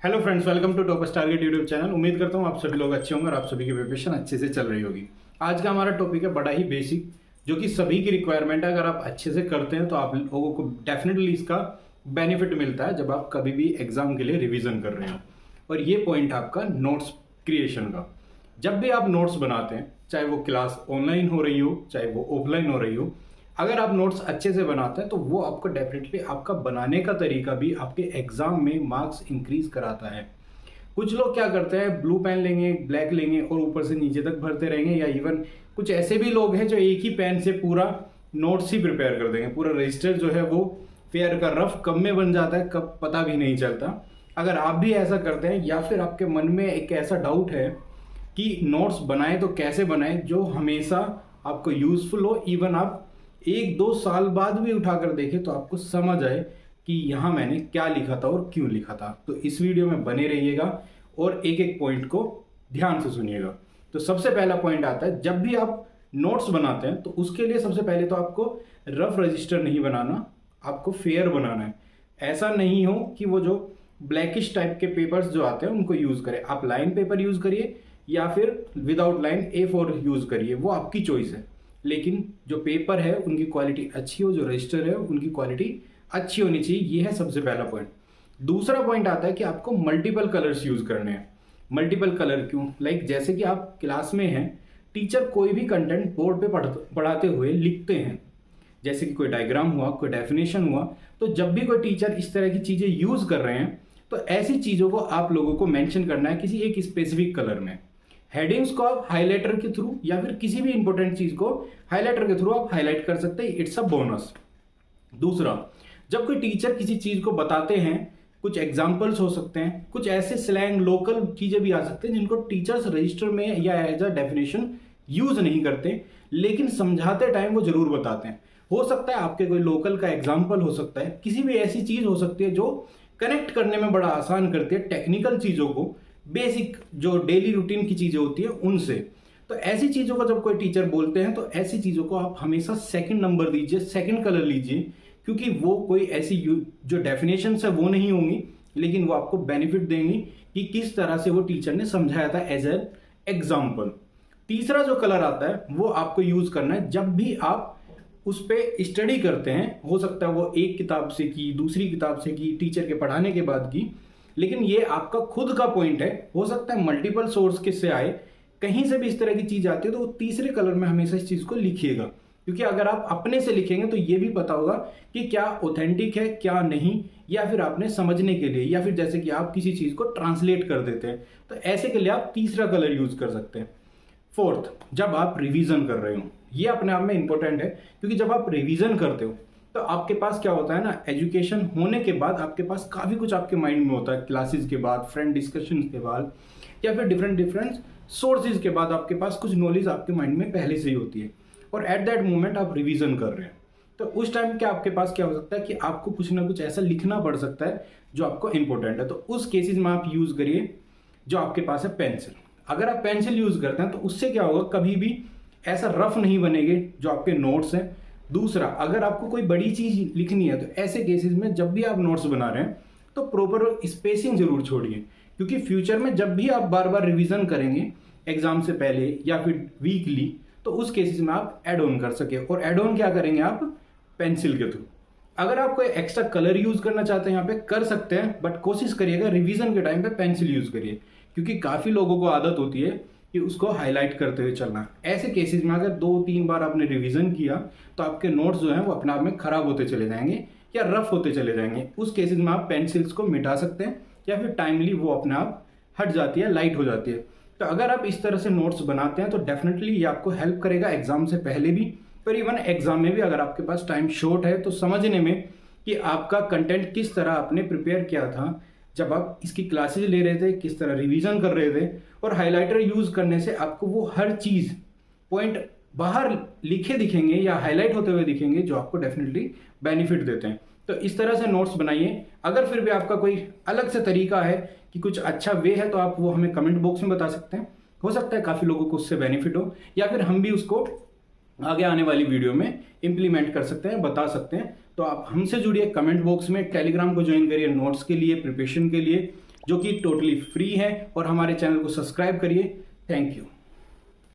Hello friends, welcome to Toppers Target YouTube channel. उम्मीद करता हूँ आप सभी लोग अच्छे होंगे और आप सभी की प्रिपरेशन अच्छे से चल रही होगी। आज का हमारा टॉपिक है बड़ा ही बेसिक, जो कि सभी की रिक्वायरमेंट है। अगर आप अच्छे से करते हैं तो आप लोगों को डेफिनेटली इसका बेनिफिट मिलता है जब आप कभी भी एग्जाम के लिए रिविजन कर रहे हो। और ये पॉइंट आपका नोट्स क्रिएशन का। जब भी आप नोट्स बनाते हैं, चाहे वो क्लास ऑनलाइन हो रही हो चाहे वो ऑफलाइन हो रही हो, अगर आप नोट्स अच्छे से बनाते हैं तो वो आपको डेफिनेटली आपका बनाने का तरीका भी आपके एग्जाम में मार्क्स इंक्रीज कराता है। कुछ लोग क्या करते हैं, ब्लू पेन लेंगे, ब्लैक लेंगे और ऊपर से नीचे तक भरते रहेंगे, या इवन कुछ ऐसे भी लोग हैं जो एक ही पेन से पूरा नोट्स ही प्रिपेयर कर देंगे। पूरा रजिस्टर जो है वो फेयर का रफ कब में बन जाता है कब पता भी नहीं चलता। अगर आप भी ऐसा करते हैं या फिर आपके मन में एक ऐसा डाउट है कि नोट्स बनाएं तो कैसे बनाएं जो हमेशा आपको यूजफुल हो, इवन आप 1-2 साल बाद भी उठाकर देखें तो आपको समझ आए कि यहाँ मैंने क्या लिखा था और क्यों लिखा था, तो इस वीडियो में बने रहिएगा और एक एक पॉइंट को ध्यान से सुनिएगा। तो सबसे पहला पॉइंट आता है, जब भी आप नोट्स बनाते हैं तो उसके लिए सबसे पहले तो आपको रफ रजिस्टर नहीं बनाना, आपको फेयर बनाना है। ऐसा नहीं हो कि वो जो ब्लैकिश टाइप के पेपर्स जो आते हैं उनको यूज करें। आप लाइन पेपर यूज करिए या फिर विदाउट लाइन A4 यूज करिए, वो आपकी चॉइस है। लेकिन जो पेपर है उनकी क्वालिटी अच्छी हो, जो रजिस्टर है उनकी क्वालिटी अच्छी होनी चाहिए। ये है सबसे पहला पॉइंट। दूसरा पॉइंट आता है कि आपको मल्टीपल कलर्स यूज करने हैं। मल्टीपल कलर क्यों? जैसे कि आप क्लास में हैं, टीचर कोई भी कंटेंट बोर्ड पे पढ़ाते हुए लिखते हैं, जैसे कि कोई डायग्राम हुआ, कोई डेफिनेशन हुआ, तो जब भी कोई टीचर इस तरह की चीजें यूज कर रहे हैं तो ऐसी चीजों को आप लोगों को मेंशन करना है किसी एक स्पेसिफिक कलर में। हेडिंग्स को आप हाइलाइटर के थ्रू या फिर किसी भी इंपॉर्टेंट चीज को हाइलाइटर के थ्रू आप हाईलाइट कर सकते हैं, इट्स अ बोनस। दूसरा, जब कोई टीचर किसी चीज को बताते हैं, कुछ एग्जाम्पल्स हो सकते हैं, कुछ ऐसे स्लैंग लोकल चीजें भी आ सकते हैं जिनको टीचर्स रजिस्टर में या एज अ डेफिनेशन यूज नहीं करते, लेकिन समझाते टाइम वो जरूर बताते हैं। हो सकता है आपके कोई लोकल का एग्जाम्पल हो सकता है, किसी भी ऐसी चीज हो सकती है जो कनेक्ट करने में बड़ा आसान करती है टेक्निकल चीजों को बेसिक जो डेली रूटीन की चीजें होती है उनसे। तो ऐसी चीजों को जब कोई टीचर बोलते हैं तो ऐसी चीजों को आप हमेशा सेकंड नंबर दीजिए, सेकंड कलर लीजिए, क्योंकि वो कोई ऐसी जो डेफिनेशन है वो नहीं होंगी, लेकिन वो आपको बेनिफिट देंगी कि किस तरह से वो टीचर ने समझाया था एज एन एग्जाम्पल। तीसरा जो कलर आता है वो आपको यूज करना है जब भी आप उस पर स्टडी करते हैं। हो सकता है वो एक किताब से की, दूसरी किताब से की, टीचर के पढ़ाने के बाद की, लेकिन ये आपका खुद का पॉइंट है। हो सकता है मल्टीपल सोर्स के से आए, कहीं से भी इस तरह की चीज आती है तो वो तीसरे कलर में हमेशा इस चीज को लिखिएगा, क्योंकि अगर आप अपने से लिखेंगे तो ये भी पता होगा कि क्या ऑथेंटिक है क्या नहीं, या फिर आपने समझने के लिए, या फिर जैसे कि आप किसी चीज को ट्रांसलेट कर देते हैं, तो ऐसे के लिए आप तीसरा कलर यूज कर सकते हैं। फोर्थ, जब आप रिवीजन कर रहे हो, ये अपने आप में इंपॉर्टेंट है, क्योंकि जब आप रिवीजन करते हो तो आपके पास क्या होता है ना, एजुकेशन होने के बाद आपके पास काफी कुछ आपके माइंड में होता है, क्लासेस के बाद, फ्रेंड डिस्कशन के बाद, या फिर डिफरेंट डिफरेंट सोर्सेज के बाद आपके पास कुछ नॉलेज आपके माइंड में पहले से ही होती है, और एट दैट मोमेंट आप रिवीजन कर रहे हैं। तो उस टाइम क्या आपके पास क्या हो सकता है कि आपको कुछ ना कुछ ऐसा लिखना पड़ सकता है जो आपको इंपॉर्टेंट है। तो उस केसेस में आप यूज करिए जो आपके पास है पेंसिल। अगर आप पेंसिल यूज करते हैं तो उससे क्या होगा, कभी भी ऐसा रफ नहीं बनेंगे जो आपके नोट्स हैं। दूसरा, अगर आपको कोई बड़ी चीज लिखनी है तो ऐसे केसेस में जब भी आप नोट्स बना रहे हैं तो प्रॉपर स्पेसिंग जरूर छोड़िए, क्योंकि फ्यूचर में जब भी आप बार बार रिवीजन करेंगे एग्जाम से पहले या फिर वीकली, तो उस केसेस में आप एड ऑन कर सके। और एड ऑन क्या करेंगे आप, पेंसिल के थ्रू। अगर आप कोई एक्स्ट्रा कलर यूज करना चाहते हैं यहाँ पे कर सकते हैं, बट कोशिश करिएगा रिवीजन के टाइम पे पेंसिल यूज करिए, क्योंकि काफी लोगों को आदत होती है कि उसको हाईलाइट करते हुए चलना। ऐसे केसेस में अगर 2-3 बार आपने रिवीजन किया तो आपके नोट्स जो हैं वो अपने आप में खराब होते चले जाएंगे या रफ होते चले जाएंगे। उस केसेस में आप पेंसिल्स को मिटा सकते हैं, या फिर टाइमली वो अपने आप हट जाती है, लाइट हो जाती है। तो अगर आप इस तरह से नोट्स बनाते हैं तो डेफिनेटली ये आपको हेल्प करेगा एग्जाम से पहले भी, पर इवन एग्जाम में भी। अगर आपके पास टाइम शॉर्ट है तो समझने में कि आपका कंटेंट किस तरह आपने प्रिपेयर किया था, जब आप इसकी क्लासेज ले रहे थे, किस तरह रिवीजन कर रहे थे, और हाइलाइटर यूज करने से आपको वो हर चीज पॉइंट बाहर लिखे दिखेंगे या हाईलाइट होते हुए दिखेंगे जो आपको डेफिनेटली बेनिफिट देते हैं। तो इस तरह से नोट्स बनाइए। अगर फिर भी आपका कोई अलग से तरीका है कि कुछ अच्छा वे है तो आप वो हमें कमेंट बॉक्स में बता सकते हैं। हो सकता है काफी लोगों को उससे बेनिफिट हो, या फिर हम भी उसको आगे आने वाली वीडियो में इंप्लीमेंट कर सकते हैं, बता सकते हैं। तो आप हमसे जुड़िए कमेंट बॉक्स में, टेलीग्राम को ज्वाइन करिए नोट्स के लिए, प्रिपरेशन के लिए, जो कि टोटली फ्री है, और हमारे चैनल को सब्सक्राइब करिए। Thank you.